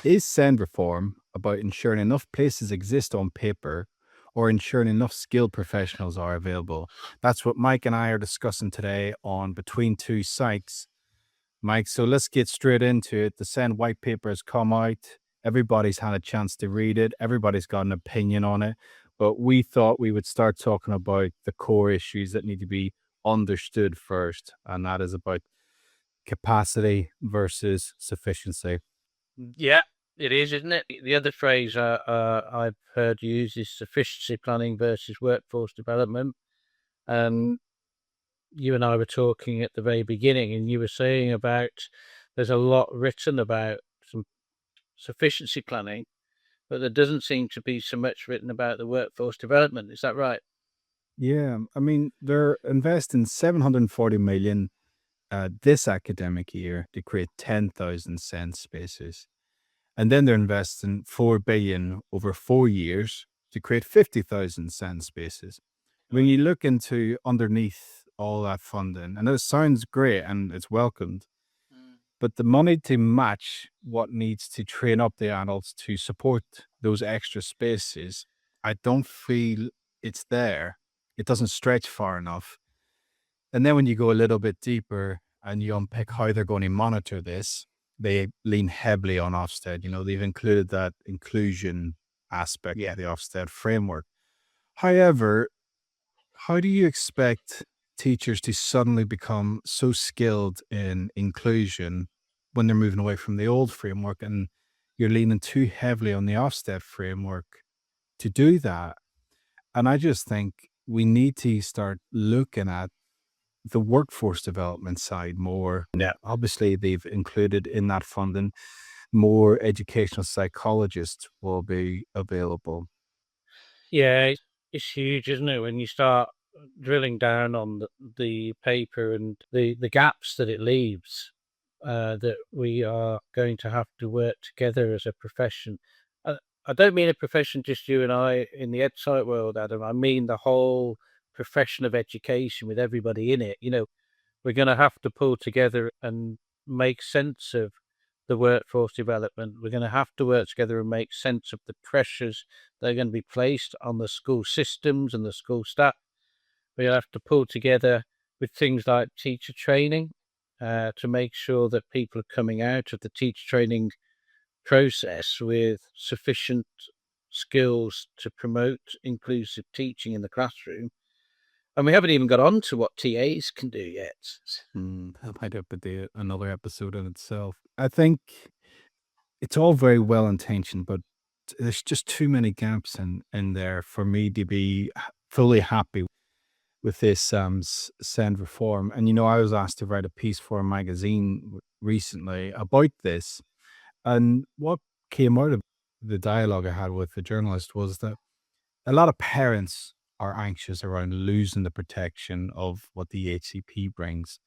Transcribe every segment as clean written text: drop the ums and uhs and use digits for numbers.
Is S.E.N.D reform about ensuring enough places exist on paper or ensuring enough skilled professionals are available? That's what Mike and I are discussing today on Between Two Psychs. Mike, so let's get straight into it. The S.E.N.D White Paper has come out. Everybody's had a chance to read it. Everybody's got an opinion on it. But we thought we would start talking about the core issues that need to be understood first. And that is about capacity versus sufficiency. Yeah, it is, isn't it? The other phrase I've heard used is sufficiency planning versus workforce development. And you and I were talking at the very beginning, and you were saying about there's a lot written about some sufficiency planning, but there doesn't seem to be so much written about the workforce development. Is that right? Yeah, I mean, they're investing 740 million this academic year to create 10,000 S.E.N.D spaces. And then they're investing 4 billion over 4 years to create 50,000 S.E.N.D spaces. When you look into underneath all that funding, and it sounds great and it's welcomed, but the money to match what needs to train up the adults to support those extra spaces, I don't feel it's there. It doesn't stretch far enough. And then when you go a little bit deeper and you unpick how they're going to monitor this, they lean heavily on Ofsted. You know, they've included that inclusion aspect of the Ofsted framework. However, how do you expect teachers to suddenly become so skilled in inclusion when they're moving away from the old framework and you're leaning too heavily on the Ofsted framework to do that? And I just think we need to start looking at the workforce development side more. Yeah. Obviously, they've included in that funding more educational psychologists will be available. Yeah, it's huge, isn't it? When you start drilling down on the paper and the gaps that it leaves, that we are going to have to work together as a profession. I don't mean a profession just you and I in the EdSite world, Adam. I mean the whole profession of education with everybody in it. You know, we're going to have to pull together and make sense of the workforce development. We're going to have to work together and make sense of the pressures that are going to be placed on the school systems and the school staff. We have to pull together with things like teacher training to make sure that people are coming out of the teacher training process with sufficient skills to promote inclusive teaching in the classroom. And we haven't even got on to what TAs can do yet. That might have to be another episode in itself. I think it's all very well intentioned, but there's just too many gaps in there for me to be fully happy with this S.E.N.D reform. And, you know, I was asked to write a piece for a magazine recently about this. And what came out of the dialogue I had with the journalist was that a lot of parents are anxious around losing the protection of what the HCP brings,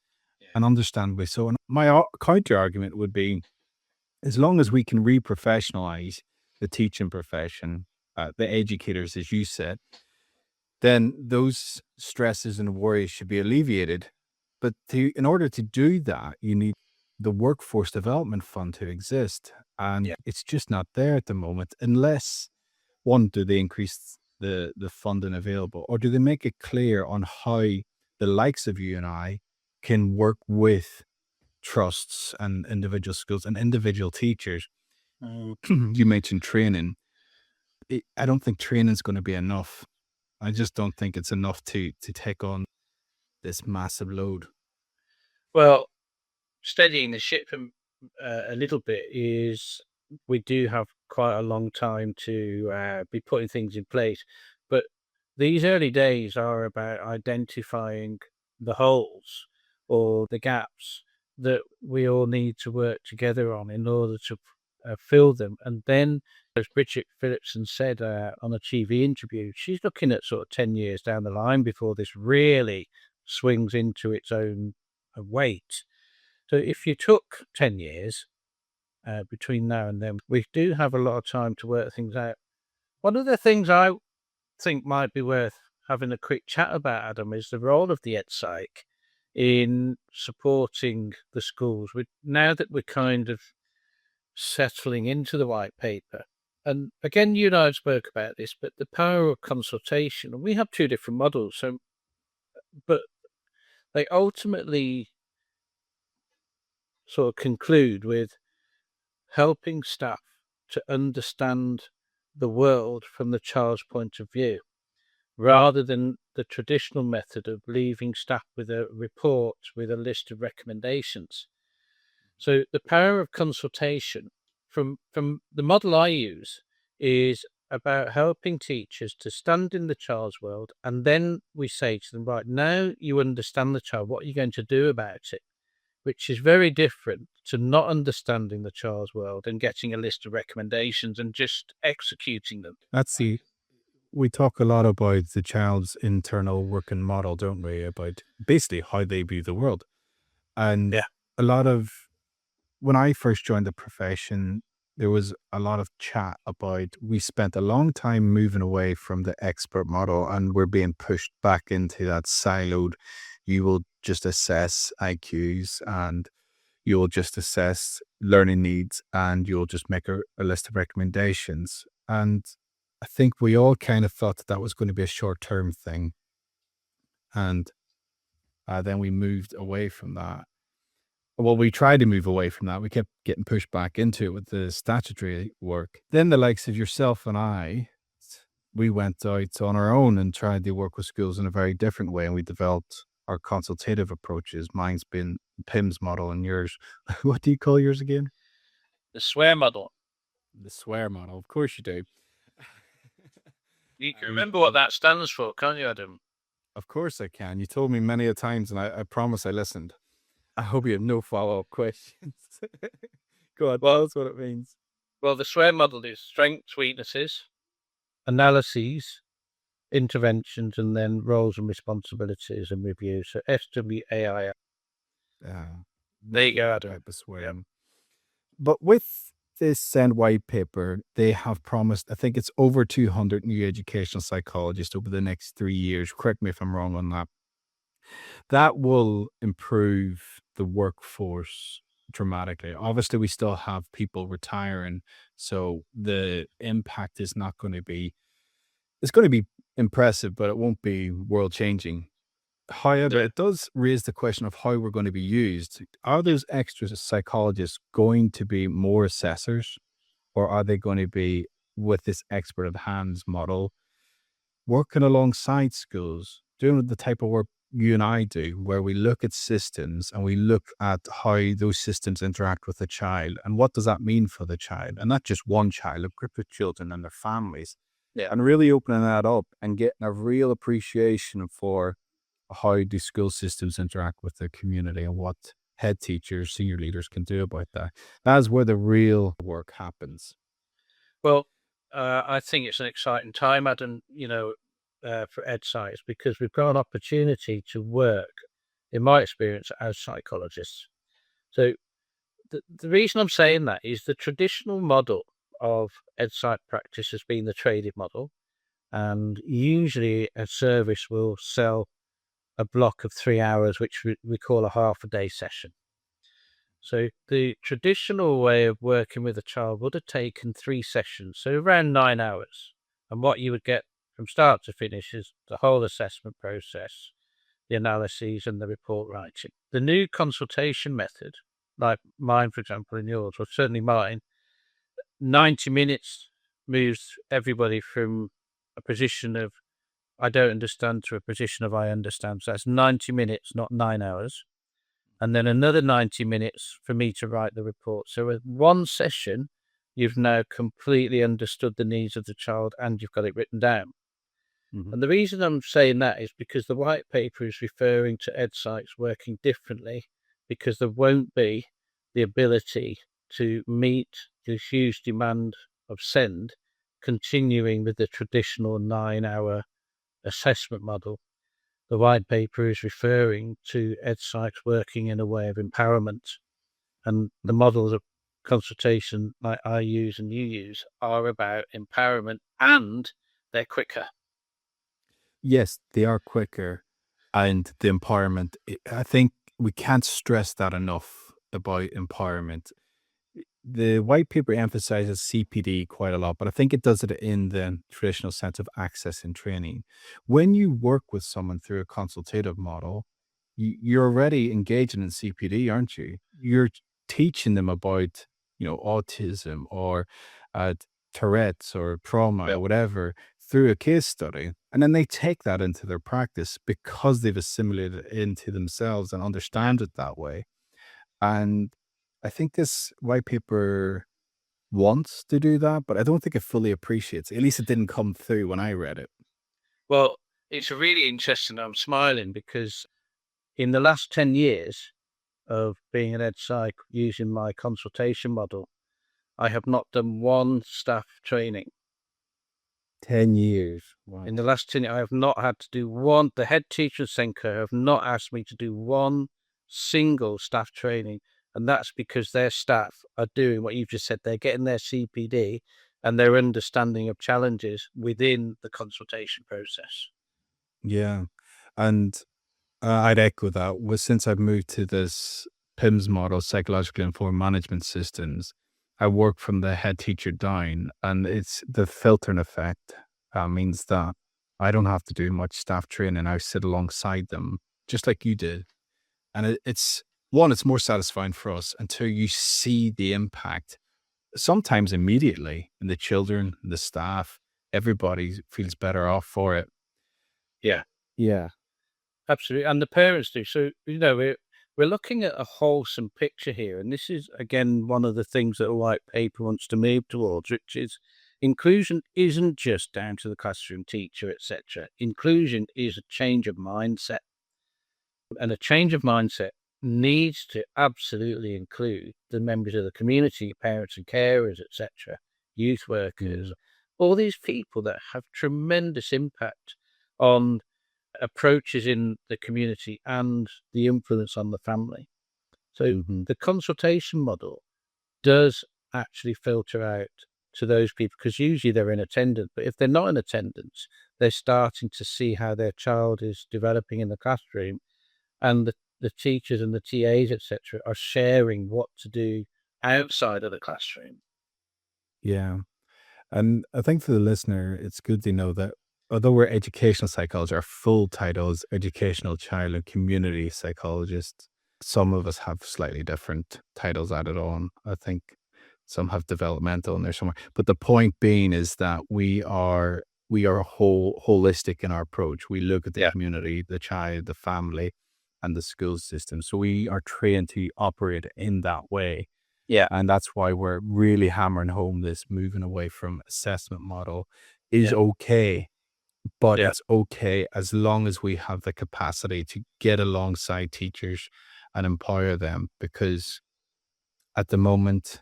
and understandably so. And my counter argument would be, as long as we can re-professionalize the teaching profession, the educators, as you said, then those stresses and worries should be alleviated. But in order to do that, you need the workforce development fund to exist. And it's just not there at the moment, unless, one, do they increase the funding available, or do they make it clear on how the likes of you and I can work with trusts and individual schools and individual teachers? You mentioned training. I don't think training is going to be enough. I just don't think it's enough to take on this massive load. Well, steadying the ship a little bit is we do have quite a long time to be putting things in place. But these early days are about identifying the holes or the gaps that we all need to work together on in order to fill them. And then, as Bridget Phillipson said on a TV interview, she's looking at sort of 10 years down the line before this really swings into its own weight. So if you took 10 years between now and then, we do have a lot of time to work things out. One of the things I think might be worth having a quick chat about, Adam, is the role of the EdPsych in supporting the schools. Now that we're kind of settling into the white paper. And again, you and I spoke about this, but the power of consultation, and we have two different models. So, but they ultimately sort of conclude with helping staff to understand the world from the child's point of view, rather than the traditional method of leaving staff with a report with a list of recommendations. So the power of consultation from the model I use is about helping teachers to stand in the child's world, and then we say to them, right, now you understand the child, what are you going to do about it? Which is very different to not understanding the child's world and getting a list of recommendations and just executing them. That's we talk a lot about the child's internal working model, don't we? About basically how they view the world. And Yeah. a lot of when I first joined the profession, there was a lot of chat about we spent a long time moving away from the expert model and we're being pushed back into that siloed. You will just assess IQs and you'll just assess learning needs and you'll just make a list of recommendations. And I think we all kind of thought that that was going to be a short term thing. And then we moved away from that. Well, we tried to move away from that. We kept getting pushed back into it with the statutory work. Then the likes of yourself and I, we went out on our own and tried to work with schools in a very different way. And we developed our consultative approaches. Mine's been PIMS model and yours. What do you call yours again? The swear model. The swear model. Of course you do. You can remember what that stands for, can't you, Adam? Of course I can. You told me many a times, and I promise I listened. I hope you have no follow-up questions. Go on, tell us what it means. Well, the swear model is strengths, weaknesses, analyses, interventions, and then roles and responsibilities and review. So SWAI. There you go, Adam. Type of swearing. But with this S.E.N.D White Paper, they have promised, I think it's over 200 new educational psychologists over the next 3 years. Correct me if I'm wrong on that. That will improve the workforce dramatically. Obviously, we still have people retiring, so the impact is not going to be, it's going to be impressive, but it won't be world changing. However, it does raise the question of how we're going to be used. Are those extra psychologists going to be more assessors, or are they going to be with this expert at hands model, working alongside schools, doing the type of work you and I do, where we look at systems and we look at how those systems interact with the child and what does that mean for the child, and not just one child, a group of children and their families, and really opening that up and getting a real appreciation for how do school systems interact with the community and what head teachers, senior leaders can do about that. That's where the real work happens. Well, I think it's an exciting time, Adam, for Ed Psychs, because we've got an opportunity to work, in my experience, as psychologists. So the reason I'm saying that is the traditional model of Ed Psych practice has been the traded model. And usually a service will sell a block of 3 hours, which we call a half a day session. So the traditional way of working with a child would have taken 3 sessions, so around 9 hours. And what you would get from start to finish is the whole assessment process, the analyses and the report writing. The new consultation method, like mine, for example, and yours, or certainly mine, 90 minutes moves everybody from a position of I don't understand to a position of I understand. So that's 90 minutes, not 9 hours. And then another 90 minutes for me to write the report. So with one session, you've now completely understood the needs of the child and you've got it written down. Mhm. And the reason I'm saying that is because the white paper is referring to Ed Psychs working differently, because there won't be the ability to meet the huge demand of S.E.N.D continuing with the traditional 9-hour assessment model. The white paper is referring to Ed Psychs working in a way of empowerment, and the models of consultation like I use and you use are about empowerment, and they're quicker. Yes, they are quicker, and the empowerment. I think we can't stress that enough about empowerment. the white paper emphasizes CPD quite a lot, but I think it does it in the traditional sense of access and training. When you work with someone through a consultative model, you're already engaging in CPD, aren't you? You're teaching them about, autism or uh, Tourette's or trauma Yeah. or whatever through a case study. And then they take that into their practice because they've assimilated it into themselves and understand it that way. And I think this white paper wants to do that, but I don't think it fully appreciates it. At least it didn't come through when I read it. Well, it's really interesting. I'm smiling because in the last 10 years of being an ed psych using my consultation model, I have not done one staff training. 10 years. In Wow. the last 10 years, I have not had to do one. The head teacher and Senko have not asked me to do one single staff training. And that's because their staff are doing what you've just said. They're getting their CPD and their understanding of challenges within the consultation process. Yeah. And I'd echo that. Since I've moved to this PIMS model, psychologically informed management systems, I work from the head teacher down, and it's the filtering effect means that I don't have to do much staff training. I sit alongside them, just like you did. And it's one, it's more satisfying for us. And two, you see the impact sometimes immediately in the children, the staff, everybody feels better off for it. Yeah, Yeah. absolutely. And the parents do. So, we're looking at a wholesome picture here. And this is, again, one of the things that a white paper wants to move towards, which is inclusion isn't just down to the classroom teacher, etc. Inclusion is a change of mindset. And a change of mindset needs to absolutely include the members of the community, parents and carers, etc., youth workers, Yeah. all these people that have tremendous impact on approaches in the community and the influence on the family. So Hmm. the consultation model does actually filter out to those people because usually they're in attendance. But if they're not in attendance, they're starting to see how their child is developing in the classroom, and the teachers and the TAs, etc., are sharing what to do outside of the classroom. Yeah. And I think for the listener, it's good to know that although we're educational psychologists, our full title is educational child and community psychologists. Some of us have slightly different titles added on. I think some have developmental in there somewhere. But the point being is that we are holistic in our approach. We look at the Yeah, community, the child, the family, and the school system. So we are trained to operate in that way. yeah, And that's why we're really hammering home this moving away from assessment model is yeah, okay, but yeah. it's okay as long as we have the capacity to get alongside teachers and empower them, because at the moment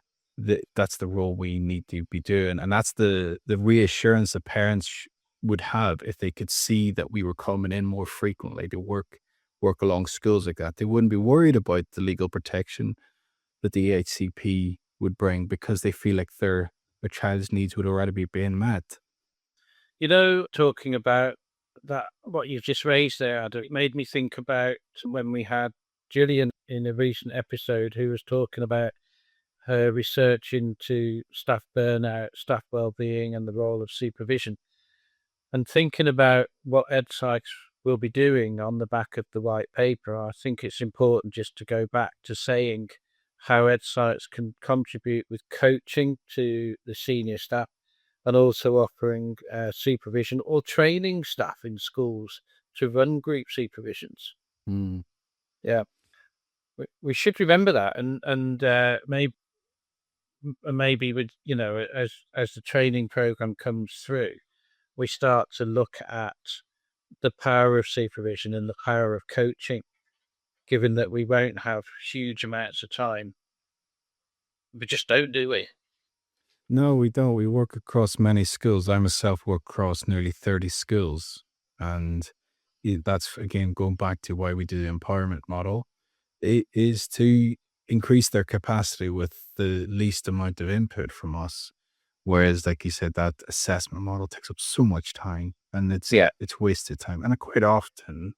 that's the role we need to be doing. And that's the reassurance the parents would have if they could see that we were coming in more frequently to work along schools like that. They wouldn't be worried about the legal protection that the HCP would bring because they feel like their child's needs would already be being met. Talking about that, what you've just raised there, Adam, it made me think about when we had Gillian in a recent episode who was talking about her research into staff burnout, staff well-being, and the role of supervision. And thinking about what EdPsychs will be doing on the back of the white paper, I think it's important just to go back to saying how EdPsychs can contribute with coaching to the senior staff and also offering supervision or training staff in schools to run group supervisions. Mm. Yeah, we should remember that, and maybe with as the training program comes through, we start to look at the power of supervision and the power of coaching, given that we won't have huge amounts of time. We just don't, do we? No, we don't. We work across many schools. I myself work across nearly 30 schools. And that's, again, going back to why we do the empowerment model. It is to increase their capacity with the least amount of input from us. Whereas, like you said, that assessment model takes up so much time and Yeah. it's wasted time. And quite often,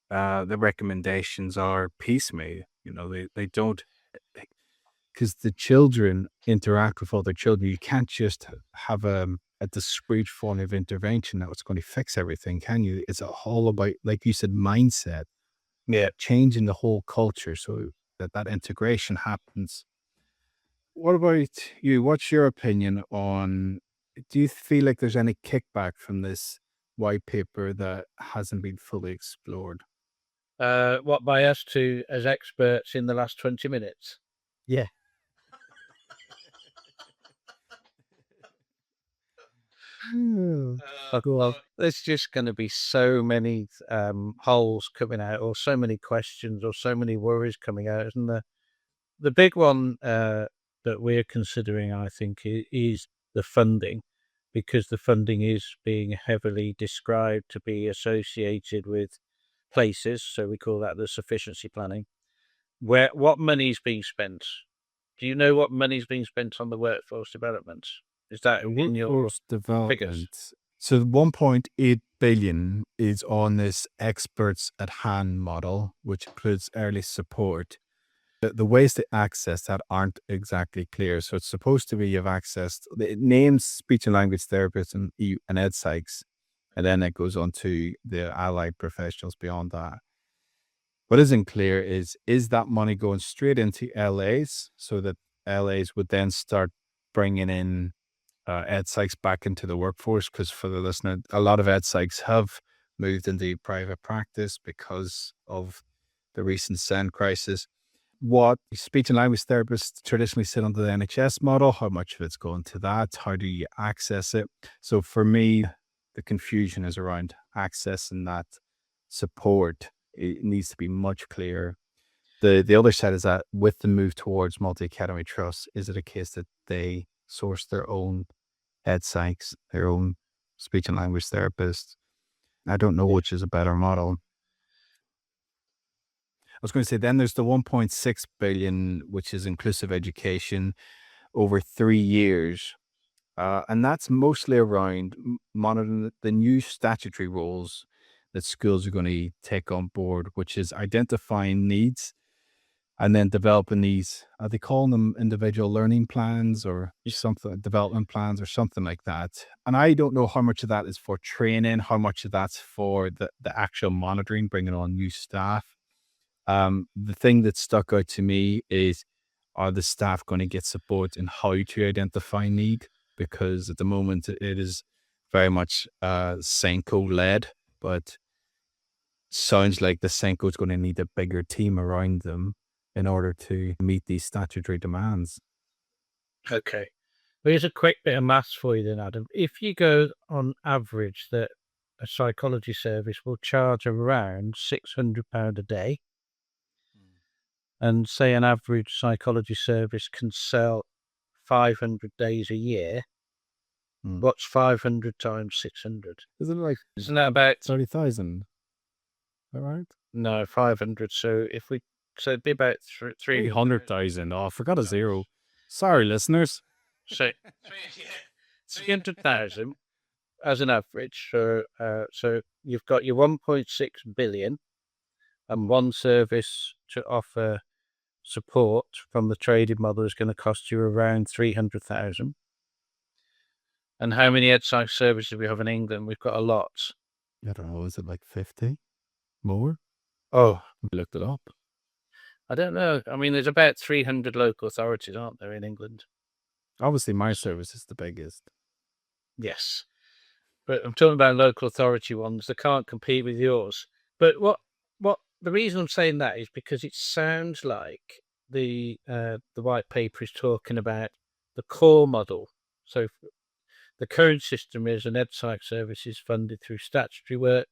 the recommendations are piecemeal. They don't because the children interact with other children. You can't just have a discrete form of intervention that was going to fix everything, can you? It's all about, like you said, mindset, Yeah. changing the whole culture so that integration happens. What about you? What's your opinion on? Do you feel like there's any kickback from this white paper that hasn't been fully explored? What by us two as experts in the last 20 minutes? Yeah. Well, there's just going to be so many holes coming out, or so many questions, or so many worries coming out. And the big one that we're considering, I think, is the funding, because the funding is being heavily described to be associated with places. So we call that the sufficiency planning. What money is being spent? Do you know what money is being spent on the workforce development? Is that The in your workforce figures? development. So 1.8 billion is on this experts at hand model, which includes early support. The ways to access that aren't exactly clear. So it's supposed to be you've accessed, it names speech and language therapists and ed psychs, and then it goes on to the allied professionals beyond that. What isn't clear is that money going straight into LAs so that LAs would then start bringing in ed psychs back into the workforce? Because for the listener, a lot of ed psychs have moved into private practice because of the recent S.E.N.D crisis. What speech and language therapists traditionally sit under the NHS model, how much of it's going to that? How do you access it? So for me, the confusion is around accessing that support. It needs to be much clearer. The other side is that with the move towards multi-academy trusts, is it a case that they source their own ed psychs, their own speech and language therapists? I don't know Yeah. which is a better model. I was going to say, then there's the 1.6 billion, which is inclusive education over 3 years. And that's mostly around monitoring the new statutory roles that schools are going to take on board, which is identifying needs and then developing these, are they calling them individual learning plans or something, development plans or something like that? And I don't know how much of that is for training, how much of that's for the actual monitoring, bringing on new staff. The thing that stuck out to me is, are the staff going to get support in how to identify need? Because at the moment it is very much Senko led, but sounds like the Senko is going to need a bigger team around them in order to meet these statutory demands. Okay. Well, here's a quick bit of maths for you then, Adam. If you go on average that a psychology service will charge around £600 a day, and say an average psychology service can sell 500 days a year, what's 500 times 600? Isn't it like Isn't that about 30,000? All right. no 500? So it'd be about 300,000. 300,000. Oh, I forgot a zero. Sorry, listeners. So 300,000 as an average. So you've got your 1.6 billion, and one service to offer support from the traded model is going to cost you around 300,000. And how many ed psych services we have in England? We've got a lot. I don't know. Is it like 50 more? Oh, We looked it up. I don't know. I mean, there's about 300 local authorities, aren't there, in England? Obviously, my service is the biggest. Yes. But I'm talking about local authority ones that can't compete with yours. But what the reason I'm saying that is because it sounds like the white paper is talking about the core model. So the current system is an ed psych service is funded through statutory work,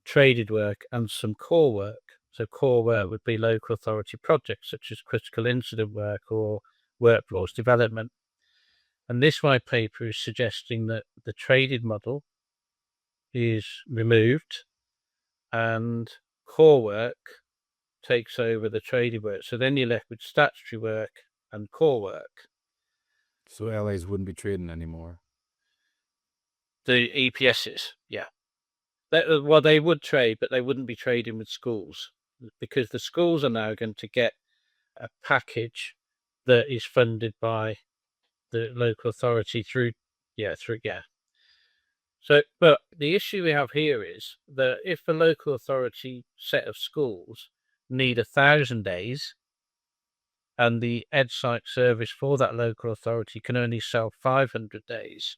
traded work, and some core work. So core work would be local authority projects such as critical incident work or workforce development. And this white paper is suggesting that the traded model is removed and core work takes over the traded work. So then you're left with statutory work and core work. So LAs wouldn't be trading anymore. The EPSs, yeah. Well, they would trade, but they wouldn't be trading with schools because the schools are now going to get a package that is funded by the local authority through. So, but the issue we have here is that if a local authority set of schools need 1,000 days and the EdPsych service for that local authority can only sell 500 days,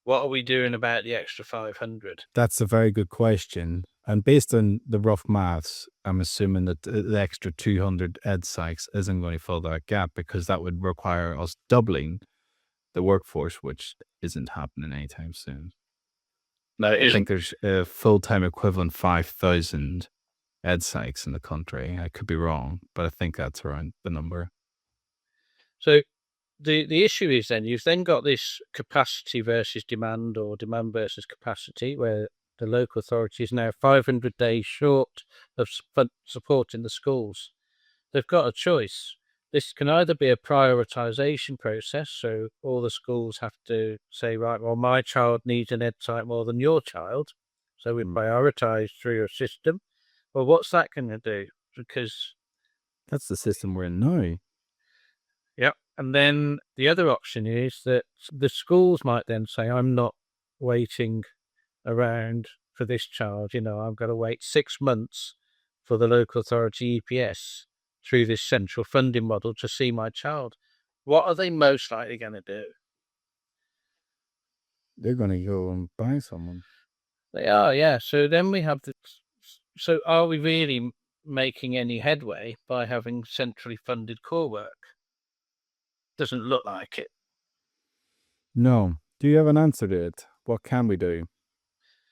what are we doing about the extra 500? That's a very good question. And based on the rough maths, I'm assuming that the extra 200 ed psychs isn't going to fill that gap because that would require us doubling the workforce, which isn't happening anytime soon. No, it I think isn't. there's a full-time equivalent 5,000 ed psychs in the country. I could be wrong, but I think that's around the number. So the issue is then you've then got this capacity versus demand or demand versus capacity, where the local authority is now 500 days short of supporting the schools. They've got a choice. This can either be a prioritization process, so all the schools have to say, right, well, my child needs an ed type more than your child, so we prioritize through your system. Well, what's that going to do? Because That's the system we're in now. yeah. And then the other option is that the schools might then say, I'm not waiting around for this child. I've got to wait 6 months for the local authority EPS through this central funding model to see my child. What are they most likely going to do? They're going to go and buy someone. They are, yeah. So then we have this. So are we really making any headway by having centrally funded core work? Doesn't look like it. No. Do you have an answer to it? What can we do?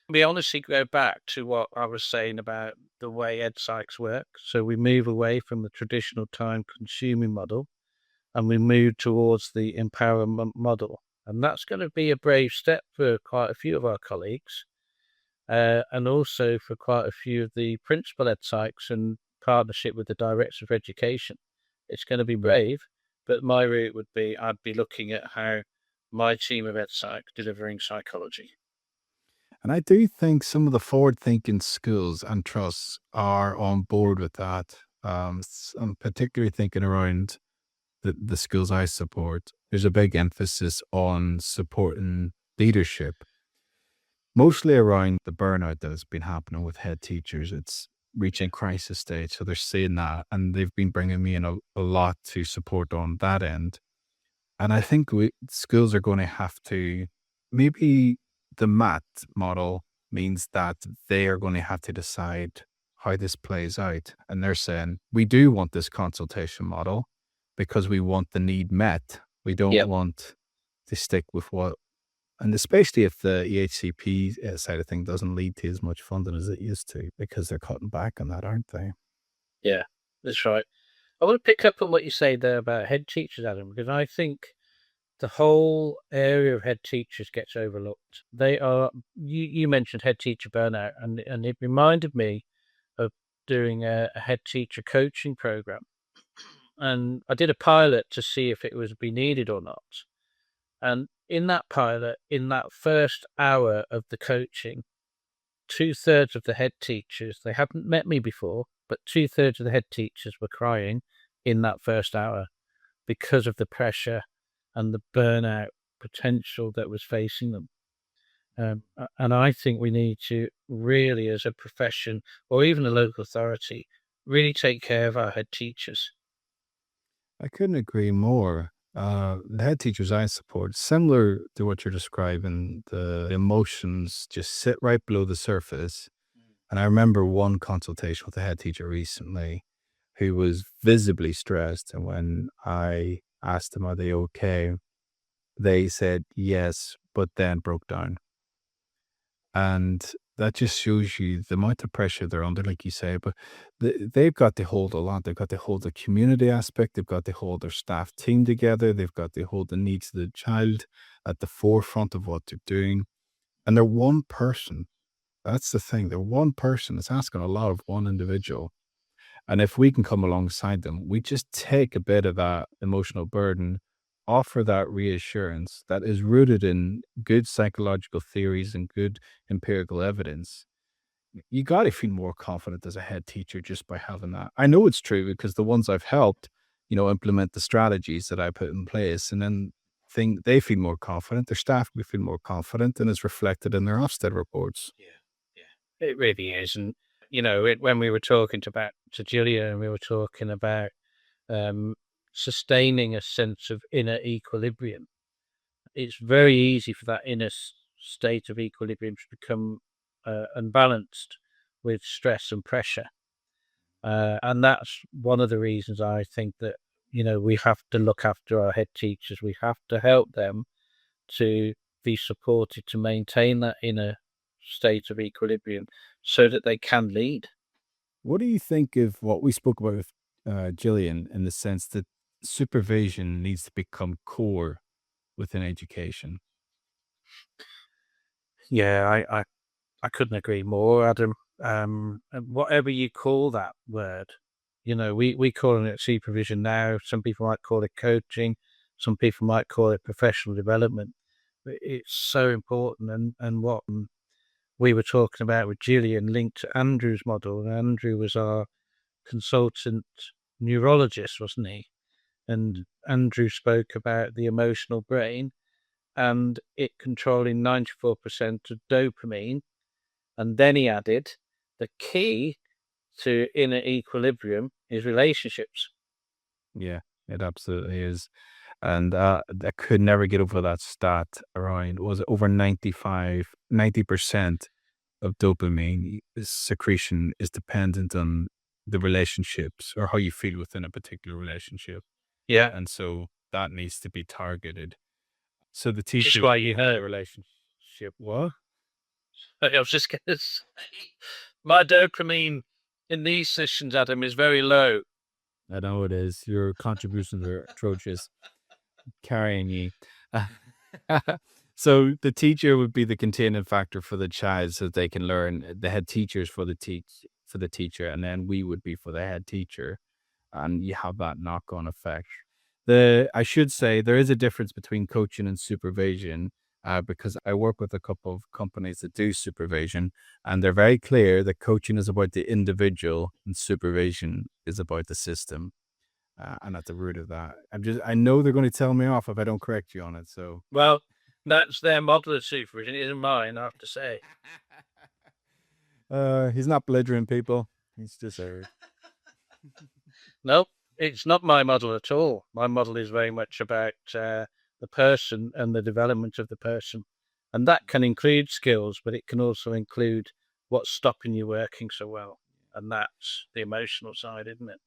We honestly go back to what I was saying about the way ed psychs work. So we move away from the traditional time consuming model and we move towards the empowerment model. And that's going to be a brave step for quite a few of our colleagues, and also for quite a few of the principal ed psychs and partnership with the director of education. It's going to be brave, but my route would be I'd be looking at how my team of ed psych delivering psychology. And I do think some of the forward-thinking schools and trusts are on board with that. I'm particularly thinking around the schools I support. There's a big emphasis on supporting leadership, mostly around the burnout that has been happening with head teachers. It's reaching crisis stage, so they're seeing that, and they've been bringing me in a lot to support on that end. And I think schools are going to have to, maybe the MAT model means that they are going to have to decide how this plays out. And they're saying, we do want this consultation model because we want the need met. We don't Yep. want to stick with what, and especially if the EHCP side of thing doesn't lead to as much funding as it used to, because they're cutting back on that, aren't they? Yeah, that's right. I want to pick up on what you say there about head teachers, Adam, because I think the whole area of head teachers gets overlooked. You mentioned head teacher burnout, and it reminded me of doing a head teacher coaching program. And I did a pilot to see if it was be needed or not. And in that pilot, in that first hour of the coaching, 2/3 of the head teachers, they hadn't met me before, but 2/3 of the head teachers were crying in that first hour because of the pressure and the burnout potential that was facing them. And I think we need to really, as a profession or even a local authority, really take care of our head teachers. I couldn't agree more. The head teachers I support, similar to what you're describing, the emotions just sit right below the surface. And I remember one consultation with a head teacher recently who was visibly stressed. And when I asked them, are they okay? They said yes, but then broke down. And that just shows you the amount of pressure they're under, like you say. But they've got to hold a lot. They've got to hold the community aspect. They've got to hold their staff team together. They've got to hold the needs of the child at the forefront of what they're doing. And they're one person. That's the thing. They're one person. It's asking a lot of one individual. And if we can come alongside them, we just take a bit of that emotional burden, offer that reassurance that is rooted in good psychological theories and good empirical evidence. You got to feel more confident as a head teacher just by having that. I know it's true because the ones I've helped, implement the strategies that I put in place, and then they feel more confident, their staff will feel more confident, and it's reflected in their Ofsted reports. Yeah, yeah. It really is, and, when we were talking to Julia, and we were talking about, um, sustaining a sense of inner equilibrium, it's very easy for that inner state of equilibrium to become, unbalanced with stress and pressure. And that's one of the reasons I think that, we have to look after our head teachers. We have to help them to be supported to maintain that inner state of equilibrium so that they can lead. What do you think of what we spoke about with Gillian, in the sense that supervision needs to become core within education? Yeah, I couldn't agree more, Adam. And whatever you call that word, we call it supervision now. Some people might call it coaching. Some people might call it professional development. But it's so important. And what we were talking about with Gillian linked to Andrew's model. And Andrew was our consultant neurologist, wasn't he? And Andrew spoke about the emotional brain and it controlling 94% of dopamine. And then he added, the key to inner equilibrium is relationships. Yeah, it absolutely is. And I could never get over that stat around, was it over 90% of dopamine secretion is dependent on the relationships, or how you feel within a particular relationship. Yeah. And so that needs to be targeted. So the Which is teacher why would you be the heard. relationship. What? I was just going to say, my dopamine in these sessions, Adam, is very low. I know it is. Your contributions are atrocious. Carrying you. So the teacher would be the containing factor for the child, so they can learn. The head teachers for the teacher, and then we would be for the head teacher, and you have that knock-on effect. I should say there is a difference between coaching and supervision, because I work with a couple of companies that do supervision, and they're very clear that coaching is about the individual and supervision is about the system. And at the root of that, I know they're going to tell me off if I don't correct you on it. So, Well, that's their model of supervision. It isn't mine, I have to say. he's not belligerent, people. He's just a. No, it's not my model at all. My model is very much about the person and the development of the person. And that can include skills, but it can also include what's stopping you working so well. And that's the emotional side, isn't it?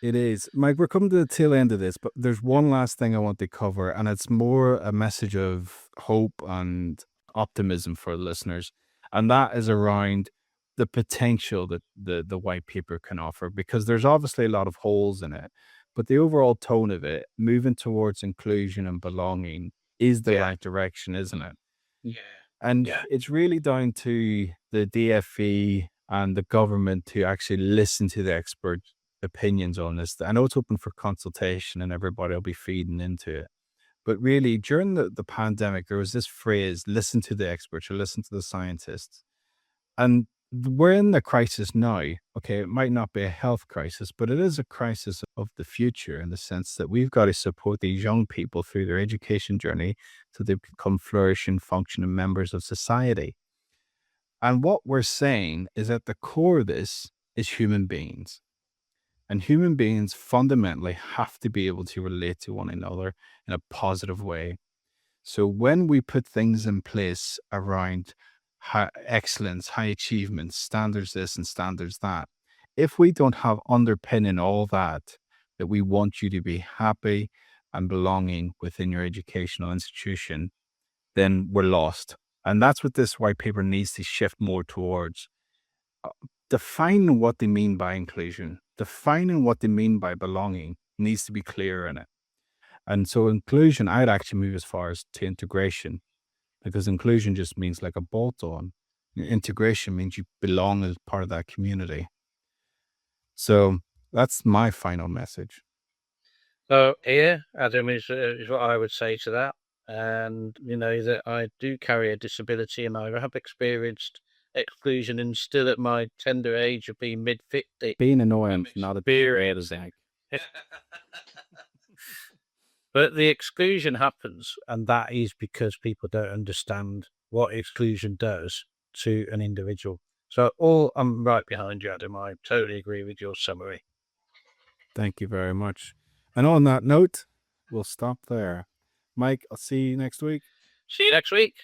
It is. Mike, we're coming to the tail end of this, but there's one last thing I want to cover, and it's more a message of hope and optimism for listeners. And that is around the potential that the white paper can offer, because there's obviously a lot of holes in it, but the overall tone of it, moving towards inclusion and belonging, is the Yeah. right direction, isn't it? Yeah. And Yeah. it's really down to the DFE and the government to actually listen to the expert opinions on this. I know it's open for consultation and everybody will be feeding into it. But really, during the pandemic, there was this phrase, listen to the experts or listen to the scientists. And we're in the crisis now. Okay, it might not be a health crisis, but it is a crisis of the future, in the sense that we've got to support these young people through their education journey so they become flourishing, functioning members of society. And what we're saying is at the core of this is human beings. And human beings fundamentally have to be able to relate to one another in a positive way. So when we put things in place around excellence, high achievements, standards this and standards that, if we don't have underpinning all that we want you to be happy and belonging within your educational institution, then we're lost. And that's what this white paper needs to shift more towards. Uh, Defining what they mean by inclusion, defining what they mean by belonging needs to be clear in it. And so inclusion, I'd actually move as far as to integration, because inclusion just means like a bolt on. Integration means you belong as part of that community. So that's my final message. So here, Adam, is what I would say to that. And, that I do carry a disability and I have experienced exclusion and still at my tender age of being mid-50. Being annoying, not a Experience thing. But the exclusion happens, and that is because people don't understand what exclusion does to an individual. So I'm right behind you, Adam. I totally agree with your summary. Thank you very much. And on that note, we'll stop there. Mike, I'll see you next week. See you next week.